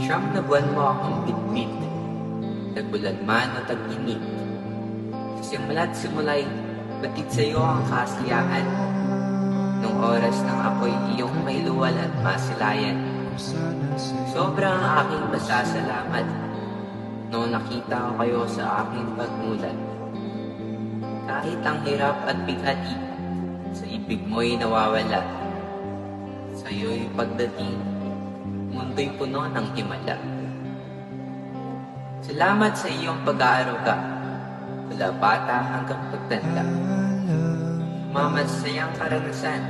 Siyam na buwan mo akong bitbit, nagulan man o tag-init. Sa simula't simulay, batid sa iyo ang kasiyahan. Nung oras ng apoy iyong may luwal at masilayan. Sobrang aking pasasalamat nung nakita ko kayo sa aking pagmulat. Kahit ang hirap at bighati, sa ibig mo'y nawawala. Sa iyo'y pagdating, mundo'y puno ng himala. Salamat sa iyong pag-aaruga, mula bata hanggang pagtanda. Mamansayang karanasan,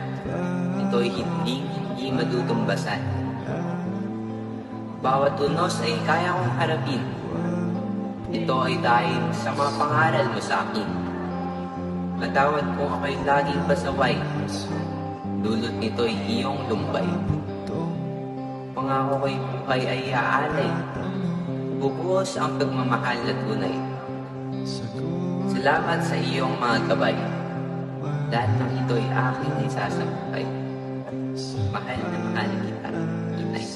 ito'y hindi madutumbasan. Bawat unos ay kaya kong harapin. Ito ay dahil sa mga pangaral mo sa akin. Matawad kung ako'y laging pasaway, dulot nito'y iyong lumbay. Pangako ko'y buhay ay aalay, bubuhos ang pagmamahal at tunay. Salamat sa iyong mga gabay, lahat ng ito'y aking isasabuhay. Mahal na mahal kita, Inay.